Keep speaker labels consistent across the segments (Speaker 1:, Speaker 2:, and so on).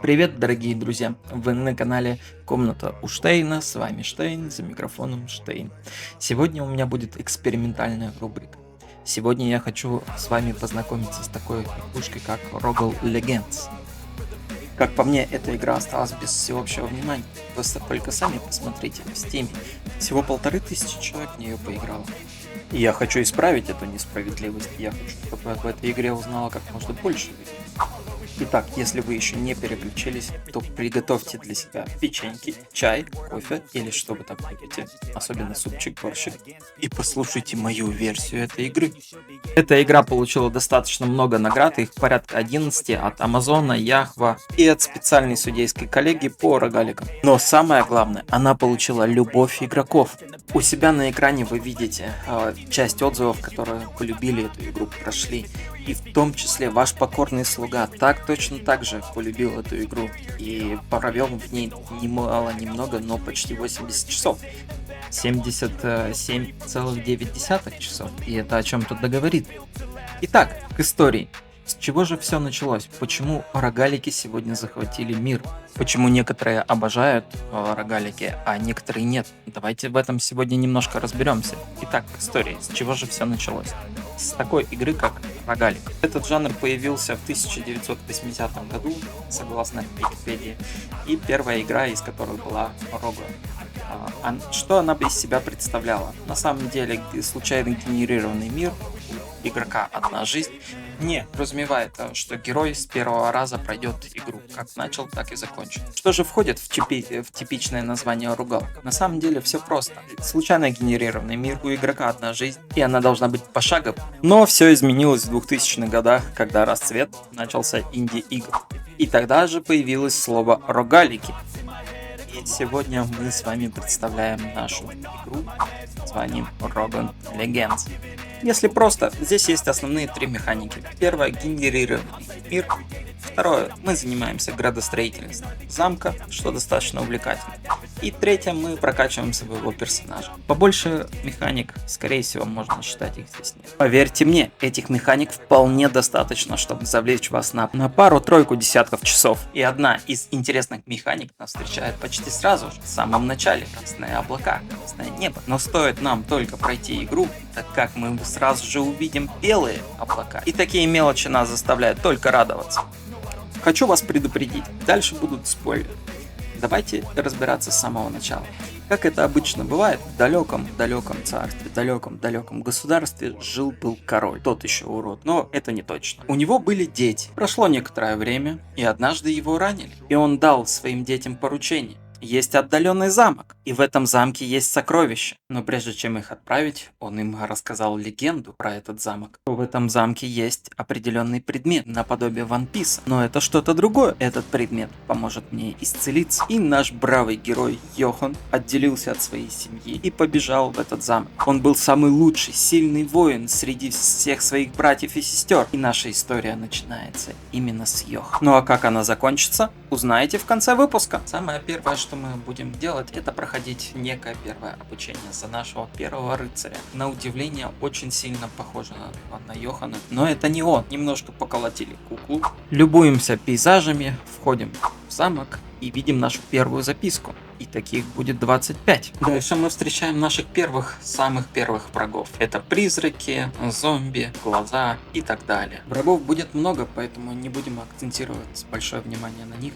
Speaker 1: Привет, дорогие друзья! Вы на канале Комната у Штейна, с вами Штейн, за микрофоном Штейн. Сегодня у меня будет экспериментальная рубрика. Сегодня я хочу с вами познакомиться с такой игрушкой, как Rogal Legends. Как по мне, эта игра осталась без всеобщего внимания. Вы только сами посмотрите, в Steam всего 1500 человек в нее поиграло. И я хочу исправить эту несправедливость. Я хочу, чтобы об этой игре узнало как можно больше людей. Итак, если вы еще не переключились, то приготовьте для себя печеньки, чай, кофе или что вы там любите, особенно супчик, борщик, и послушайте мою версию этой игры. Эта игра получила достаточно много наград, их порядка 11 от Амазона, Яхва и от специальной судейской коллегии по рогаликам. Но самое главное, она получила любовь игроков. У себя на экране вы видите часть отзывов, которые полюбили эту игру, прошли. И в том числе ваш покорный слуга точно так же полюбил эту игру и провел в ней немного, но почти 80 часов. 77,9 часов. И это о чем тут договорит. Итак, к истории. С чего же все началось? Почему рогалики сегодня захватили мир? Почему некоторые обожают рогалики, а некоторые нет? Давайте в этом сегодня немножко разберемся. Итак, к истории. С чего же все началось? С такой игры, как рогалик. Этот жанр появился в 1980 году, согласно Википедии, и первая игра из которой была Рога. Что она из себя представляла? На самом деле, случайно генерированный мир, игрока одна жизнь, не подразумевает, что герой с первого раза пройдет игру, как начал, так и закончил. Что же входит в типичное название ругалок? На самом деле все просто. Случайно генерированный мир, у игрока одна жизнь, и она должна быть пошаговой. Но все изменилось в 2000-х годах, когда расцвет начался инди-игр. И тогда же появилось слово рогалики. И сегодня мы с вами представляем нашу игру с названием Rogal Legends. Если просто, здесь есть основные три механики. Первое — генерированный мир. Второе — мы занимаемся градостроительством замка, что достаточно увлекательно. И третье — мы прокачиваем своего персонажа. Побольше механик, скорее всего, можно считать, их здесь нет. Поверьте мне, этих механик вполне достаточно, чтобы завлечь вас на пару-тройку десятков часов. И одна из интересных механик нас встречает почти сразу же, в самом начале. Красные облака, красное небо. Но стоит нам только пройти игру, так как мы сразу же увидим белые облака. И такие мелочи нас заставляют только радоваться. Хочу вас предупредить, дальше будут спойлеры. Давайте разбираться с самого начала. Как это обычно бывает, в далеком-далеком царстве, далеком-далеком государстве жил-был король. Тот еще урод, но это не точно. У него были дети. Прошло некоторое время, и однажды его ранили. И он дал своим детям поручение. Есть отдаленный замок, и в этом замке есть сокровища. Но прежде чем их отправить, он им рассказал легенду про этот замок. В этом замке есть определенный предмет, наподобие One Piece. Но это что-то другое. Этот предмет поможет мне исцелиться. И наш бравый герой Йохан отделился от своей семьи и побежал в этот замок. Он был самый лучший, сильный воин среди всех своих братьев и сестер. И наша история начинается именно с Йох. Ну а как она закончится, узнаете в конце выпуска. Самое первое, что мы будем делать, это проходить некое первое обучение за нашего первого рыцаря. На удивление, очень сильно похоже на Йохана, но это не он. Немножко поколотили куклу. Любуемся пейзажами, входим в замок и видим нашу первую записку. И таких будет 25. Дальше мы встречаем наших самых первых врагов. Это призраки, зомби, глаза и так далее. Врагов будет много, поэтому не будем акцентировать большое внимание на них,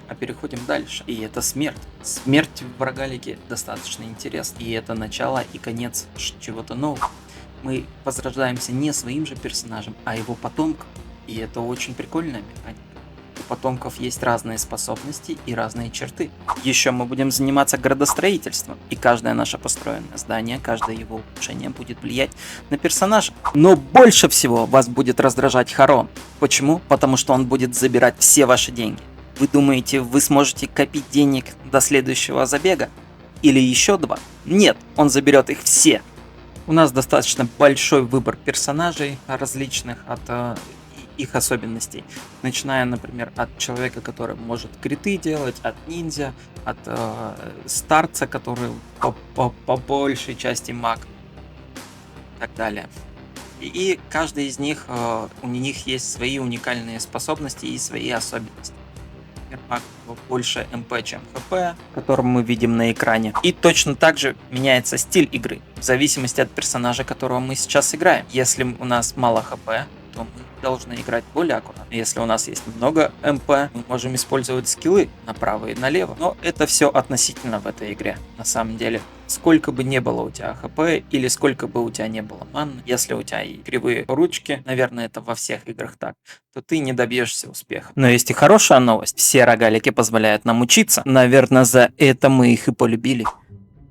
Speaker 1: а переходим дальше. И это смерть. Смерть в рогалике достаточно интересна. И это начало и конец чего-то нового. Мы возрождаемся не своим же персонажем, а его потомком. И это очень прикольная механика. У потомков есть разные способности и разные черты. Еще мы будем заниматься градостроительством, и каждое наше построенное здание, каждое его улучшение будет влиять на персонажа. Но больше всего вас будет раздражать Харон. Почему? Потому что он будет забирать все ваши деньги. Вы думаете, вы сможете копить денег до следующего забега? Или еще два? Нет, он заберет их все. У нас достаточно большой выбор персонажей различных от их особенностей, начиная, например, от человека, который может криты делать, от ниндзя, от старца, который по большей части маг, и так далее. И каждый из них, у них есть свои уникальные способности и свои особенности. Ермак больше МП, чем ХП, который мы видим на экране. И точно так же меняется стиль игры, в зависимости от персонажа, которого мы сейчас играем. Если у нас мало ХП, то мы должны играть более аккуратно. Если у нас есть много МП, мы можем использовать скиллы направо и налево. Но это все относительно в этой игре, на самом деле. Сколько бы не было у тебя ХП или сколько бы у тебя не было маны, если у тебя и кривые ручки, наверное, это во всех играх так, то ты не добьешься успеха. Но есть и хорошая новость. Все рогалики позволяют нам учиться. Наверное, за это мы их и полюбили.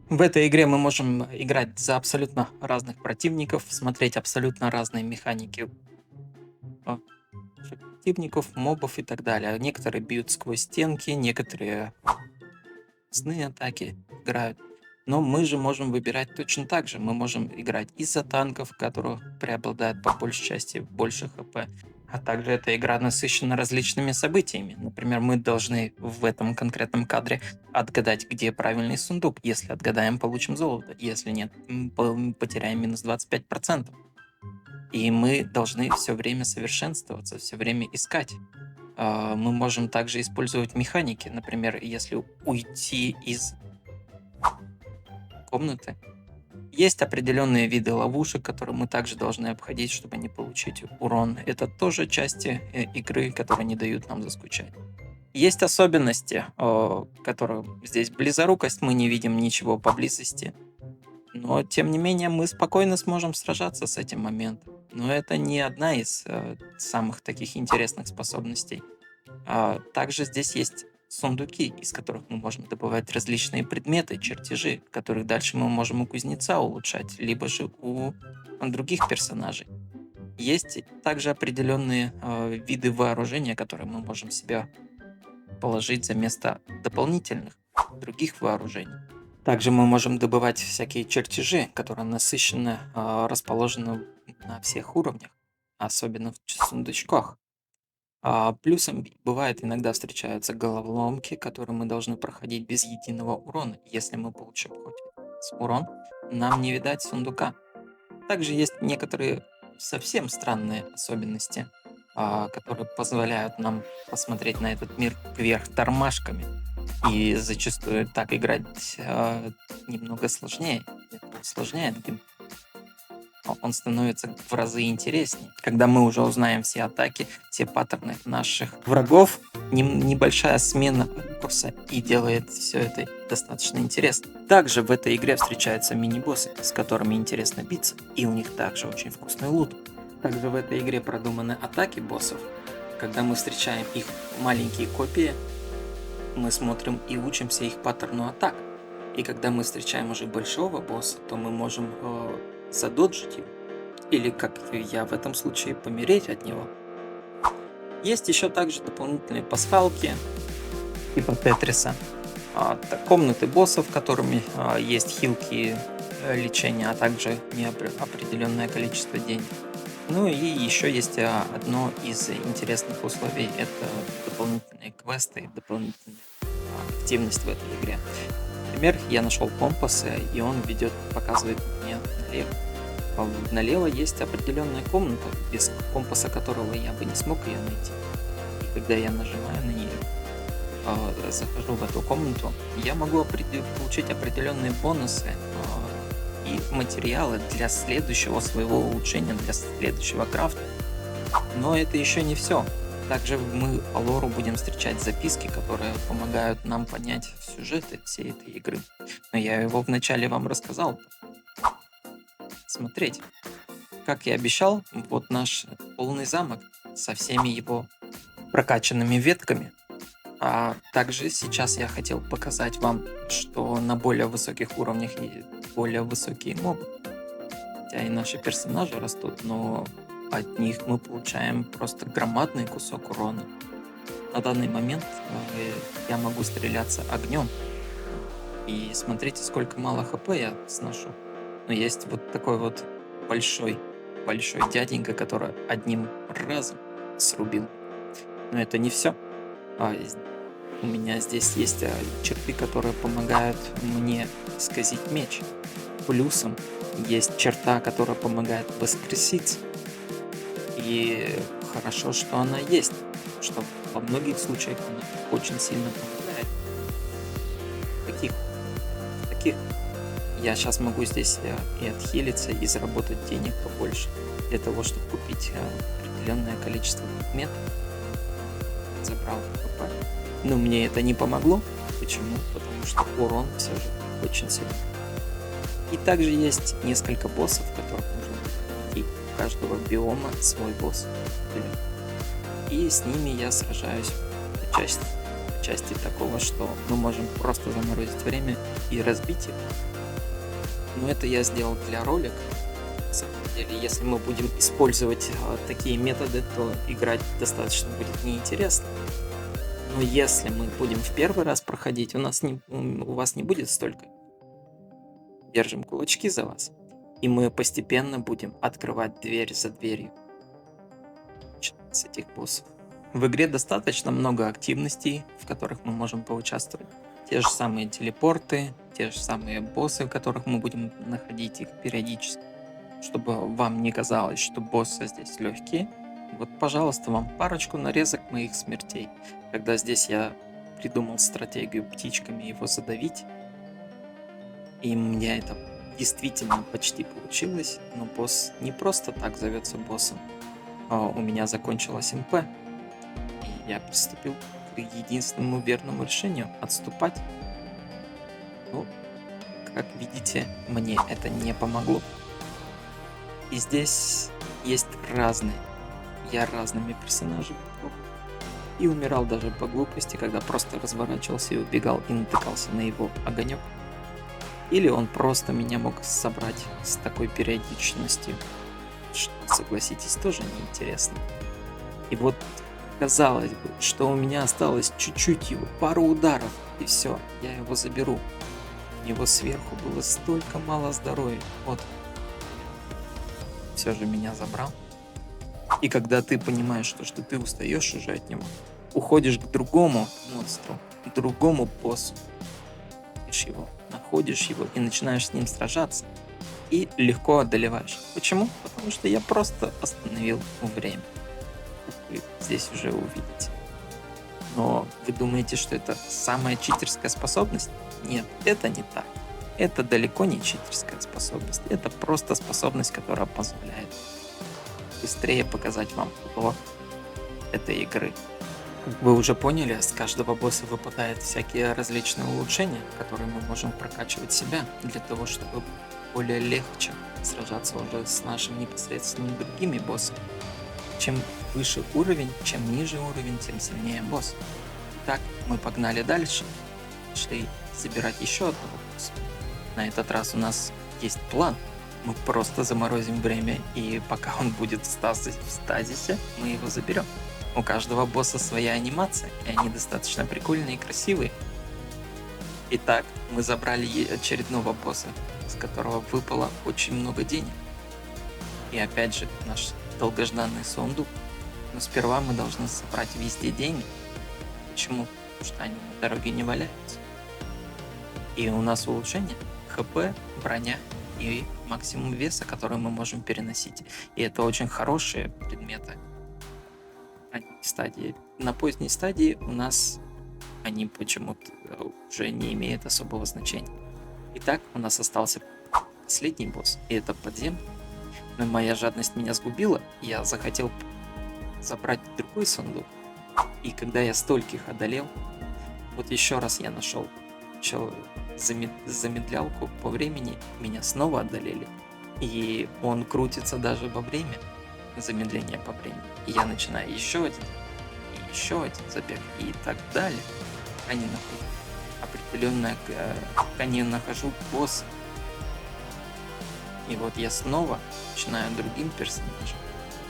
Speaker 1: В этой игре мы можем играть за абсолютно разных противников, смотреть абсолютно разные механики противников, мобов и так далее. Некоторые бьют сквозь стенки, некоторые сны атаки играют. Но мы же можем выбирать точно так же. Мы можем играть из-за танков, которые преобладают по большей части больше ХП. А также эта игра насыщена различными событиями. Например, мы должны в этом конкретном кадре отгадать, где правильный сундук. Если отгадаем, получим золото. Если нет, потеряем минус 25%. И мы должны все время совершенствоваться, все время искать. Мы можем также использовать механики. Например, если уйти из комнаты, есть определенные виды ловушек, которые мы также должны обходить, чтобы не получить урон. Это тоже части игры, которые не дают нам заскучать. Есть особенности, которые здесь близорукость, мы не видим ничего поблизости. Но, тем не менее, мы спокойно сможем сражаться с этим моментом. Но это не одна из самых таких интересных способностей. Также здесь есть сундуки, из которых мы можем добывать различные предметы, чертежи, которых дальше мы можем у кузнеца улучшать, либо же у других персонажей. Есть также определенные виды вооружения, которые мы можем себе положить за место дополнительных других вооружений. Также мы можем добывать всякие чертежи, которые насыщенно расположены на всех уровнях, особенно в сундучках. Плюсом бывает иногда встречаются головоломки, которые мы должны проходить без единого урона. Если мы получим хоть урон, нам не видать сундука. Также есть некоторые совсем странные особенности, которые позволяют нам посмотреть на этот мир кверх тормашками. И зачастую так играть немного сложнее. Это усложняет геймплей. Он становится в разы интереснее. Когда мы уже узнаем все атаки, все паттерны наших врагов, небольшая смена курса и делает все это достаточно интересно. Также в этой игре встречаются мини-боссы, с которыми интересно биться, и у них также очень вкусный лут. Также в этой игре продуманы атаки боссов. Когда мы встречаем их маленькие копии, мы смотрим и учимся их паттерну атак. И когда мы встречаем уже большого босса, то мы можем задоджить его. Или, как я в этом случае, помереть от него. Есть еще также дополнительные пасхалки, типа Тетриса. Комнаты боссов, которыми есть хилки, лечения, а также неопределенное количество денег. Ну и еще есть одно из интересных условий, это дополнительные квесты, дополнительная активность в этой игре. Например, я нашел компас, и он показывает мне налево. Налево есть определенная комната, без компаса которого я бы не смог ее найти. И когда я нажимаю на нее, захожу в эту комнату, я могу получить определенные бонусы и материалы для следующего своего улучшения, для следующего крафта. Но это еще не все. Также мы по лору будем встречать записки, которые помогают нам понять сюжеты всей этой игры. Но я его вначале вам рассказал. Смотреть. Как и обещал, вот наш полный замок со всеми его прокачанными ветками. А также сейчас я хотел показать вам, что на более высоких уровнях и более высокие мобы. Хотя и наши персонажи растут, но от них мы получаем просто громадный кусок урона. На данный момент я могу стреляться огнем. И смотрите, сколько мало хп я сношу. Но есть вот такой вот большой дяденька, который одним разом срубил. Но это не все. У меня здесь есть черты, которые помогают мне исказить меч. Плюсом есть черта, которая помогает воскреситься. И хорошо, что она есть. что во многих случаях она очень сильно помогает. Таких, таких я сейчас могу здесь и отхилиться, и заработать денег побольше для того, чтобы купить определенное количество предметов. Забрал ХП. Но мне это не помогло. Почему? Потому что урон все же очень сильный. И также есть несколько боссов, которых нужно найти. У каждого биома свой босс. И с ними я сражаюсь в части такого, что мы можем просто заморозить время и разбить их. Но это я сделал для ролика. На самом деле, если мы будем использовать такие методы, то играть достаточно будет неинтересно. Но если мы будем в первый раз проходить, у вас не будет столько. Держим кулачки за вас. И мы постепенно будем открывать дверь за дверью с этих боссов. В игре достаточно много активностей, в которых мы можем поучаствовать. Те же самые телепорты, те же самые боссы, которых мы будем находить их периодически. Чтобы вам не казалось, что боссы здесь легкие, вот, пожалуйста, вам парочку нарезок моих смертей. Когда здесь я придумал стратегию птичками его задавить, и у меня это действительно почти получилось, но босс не просто так зовется боссом. У меня закончилась МП, и я приступил к единственному верному решению — отступать. Ну, как видите, мне это не помогло. И здесь есть разные. Я разными персонажами пробовал. И умирал даже по глупости, когда просто разворачивался и убегал и натыкался на его огонек. Или он просто меня мог собрать с такой периодичностью, что, согласитесь, тоже неинтересно. И вот казалось бы, что у меня осталось чуть-чуть его, пару ударов, и все, я его заберу. У него сверху было столько мало здоровья. Вот. Все же меня забрал. И когда ты понимаешь, что ты устаешь уже от него, уходишь к другому монстру, к другому боссу, находишь его и начинаешь с ним сражаться. И легко одолеваешь. Почему? Потому что я просто остановил время. Вы здесь уже увидите. Но вы думаете, что это самая читерская способность? Нет, это не так. Это далеко не читерская способность. Это просто способность, которая позволяет быстрее показать вам лор этой игры. Как вы уже поняли, с каждого босса выпадают всякие различные улучшения, которые мы можем прокачивать себя для того, чтобы более легче сражаться уже с нашими непосредственными другими боссами. Чем выше уровень, чем ниже уровень, тем сильнее босс. Так, мы погнали дальше. Шли забирать еще одного босса. На этот раз у нас есть план. Мы просто заморозим время, и пока он будет в стазисе, мы его заберем. У каждого босса своя анимация, и они достаточно прикольные и красивые. Итак, мы забрали очередного босса, с которого выпало очень много денег. И опять же, наш долгожданный сундук. Но сперва мы должны собрать везде деньги. Почему? Потому что они на дороге не валяются. И у нас улучшение ХП, броня и максимум веса, который мы можем переносить. И это очень хорошие предметы. Стадии. На поздней стадии у нас они почему-то уже не имеют особого значения. Итак, у нас остался последний босс, и это подземный. Но моя жадность меня сгубила, я захотел забрать другой сундук. И когда я стольких одолел, вот еще раз я нашел замедлялку по времени, меня снова одолели. И он крутится даже во время замедления по времени. И я начинаю еще один, и еще один забег, и так далее. Они находят определенное, они нахожу босс. И вот я снова начинаю другим персонажем,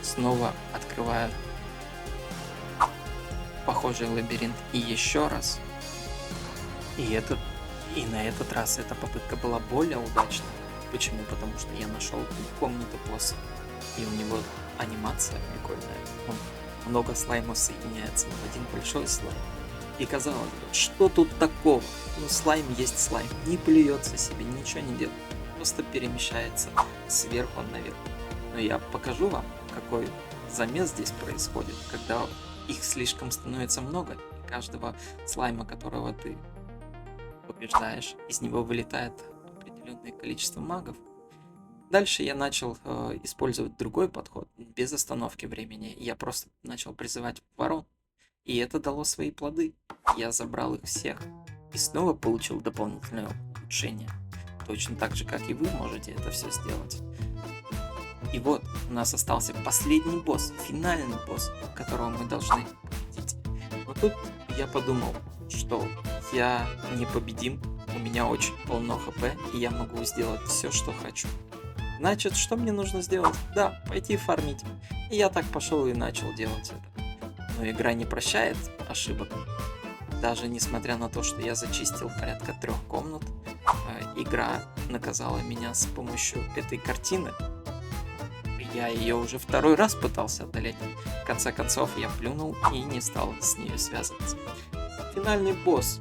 Speaker 1: снова открываю похожий лабиринт и еще раз. И на этот раз эта попытка была более удачной. Почему? Потому что я нашел комнату босса, и у него анимация прикольная. Он много слаймов соединяется в один большой слайм. И казалось бы, что тут такого? Ну, слайм есть слайм, не плюется себе, ничего не делает, просто перемещается сверху наверх. Но я покажу вам, какой замес здесь происходит, когда их слишком становится много, и каждого слайма, которого ты побеждаешь, из него вылетает определенное количество магов. Дальше я начал использовать другой подход, без остановки времени. Я просто начал призывать ворон, и это дало свои плоды. Я забрал их всех и снова получил дополнительное улучшение. Точно так же, как и вы можете это все сделать. И вот у нас остался последний босс, финальный босс, которого мы должны победить. Но тут я подумал, что я непобедим, у меня очень полно хп, и я могу сделать все, что хочу. Значит, что мне нужно сделать? Да, пойти фармить. И я так пошел и начал делать это. Но игра не прощает ошибок. Даже несмотря на то, что я зачистил порядка 3 комнат, игра наказала меня с помощью этой картины. Я ее уже 2-й раз пытался одолеть. В конце концов, я плюнул и не стал с ней связываться. Финальный босс.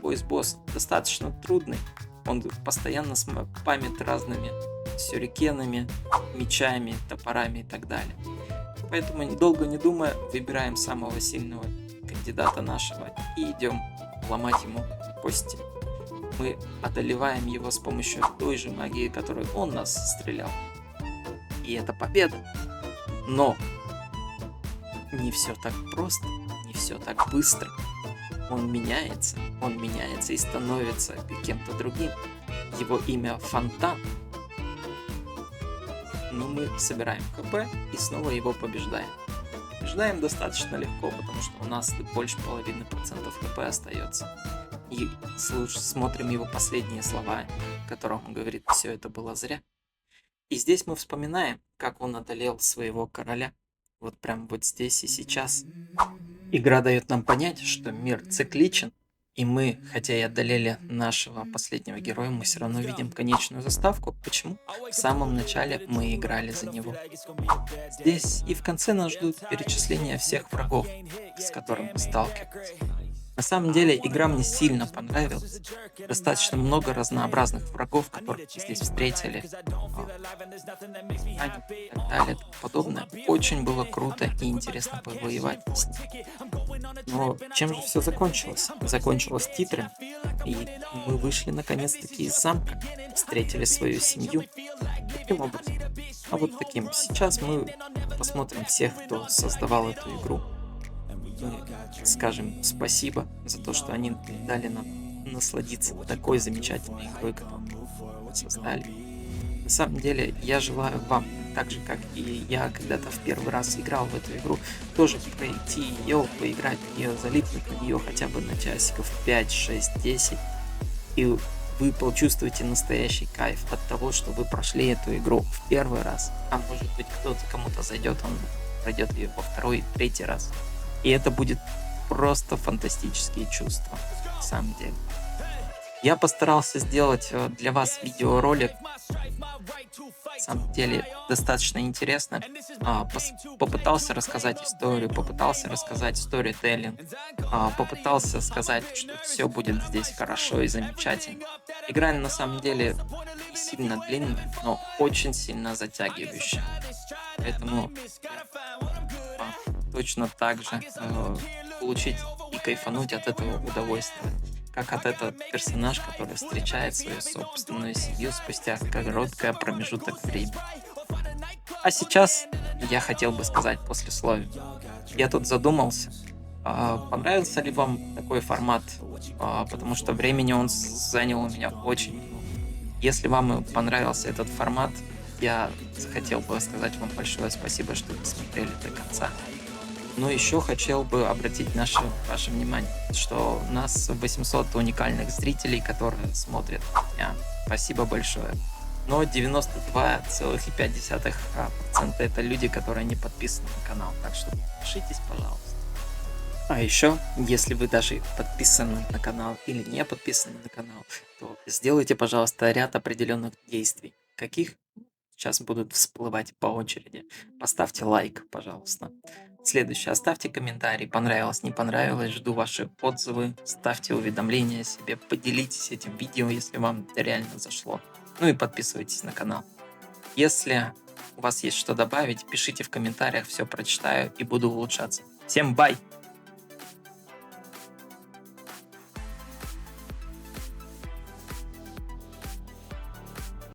Speaker 1: Босс достаточно трудный. Он постоянно спамит разными сюрикенами, мечами, топорами и так далее. Поэтому, долго не думая, выбираем самого сильного кандидата нашего и идем ломать ему кости. Мы одолеваем его с помощью той же магии, которой он нас стрелял. И это победа. Но не все так просто, не все так быстро. Он меняется и становится кем-то другим. Его имя Фонтан. Но мы собираем ХП и снова его побеждаем. Побеждаем достаточно легко, потому что у нас больше половины процентов ХП остается. И смотрим его последние слова, в которых он говорит, все это было зря. И здесь мы вспоминаем, как он одолел своего короля. Вот прям вот здесь и сейчас. Игра дает нам понять, что мир цикличен, и мы, хотя и одолели нашего последнего героя, мы все равно видим конечную заставку. Почему? В самом начале мы играли за него. Здесь и в конце нас ждут перечисления всех врагов, с которыми мы сталкиваемся. На самом деле игра мне сильно понравилась. Достаточно много разнообразных врагов, которых мы здесь встретили. И так далее, и тому подобное. Очень было круто и интересно повоевать с ним. Но чем же все закончилось? Закончилось титрами, и мы вышли наконец-таки из замка, встретили свою семью. Каким образом? А вот таким. Сейчас мы посмотрим всех, кто создавал эту игру. Мы скажем спасибо за то, что они дали нам насладиться такой замечательной игрой, которую мы создали. На самом деле, я желаю вам, так же как и я когда-то в первый раз играл в эту игру, тоже пройти ее, поиграть в нее, залипнуть на нее хотя бы на часиков 5, 6, 10, и вы почувствуете настоящий кайф от того, что вы прошли эту игру в первый раз, а может быть кому-то зайдет, он пройдет ее во 2-й, 3-й раз. И это будет просто фантастические чувства, на самом деле. Я постарался сделать для вас видеоролик, на самом деле достаточно интересно. Попытался рассказать историю, попытался рассказать сторителлинг, попытался сказать, что все будет здесь хорошо и замечательно. Игра на самом деле не сильно длинная, но очень сильно затягивающая. Поэтому точно так же получить и кайфануть от этого удовольствия, как от этого персонаж, который встречает свою собственную семью спустя короткий промежуток времени. А сейчас я хотел бы сказать послесловие. Я тут задумался, понравился ли вам такой формат, потому что времени он занял у меня очень много. Если вам понравился этот формат, я хотел бы сказать вам большое спасибо, что вы смотрели до конца. Но еще хотел бы обратить ваше внимание, что у нас 800 уникальных зрителей, которые смотрят меня. Спасибо большое. Но 92,5% это люди, которые не подписаны на канал. Так что подпишитесь, пожалуйста. А еще, если вы даже подписаны на канал или не подписаны на канал, то сделайте, пожалуйста, ряд определенных действий. Каких? Сейчас будут всплывать по очереди. Поставьте лайк, пожалуйста. Следующее. Оставьте комментарий. Понравилось, не понравилось. Жду ваши отзывы. Ставьте уведомления себе. Поделитесь этим видео, если вам это реально зашло. Ну и подписывайтесь на канал. Если у вас есть что добавить, пишите в комментариях. Все прочитаю и буду улучшаться. Всем бай!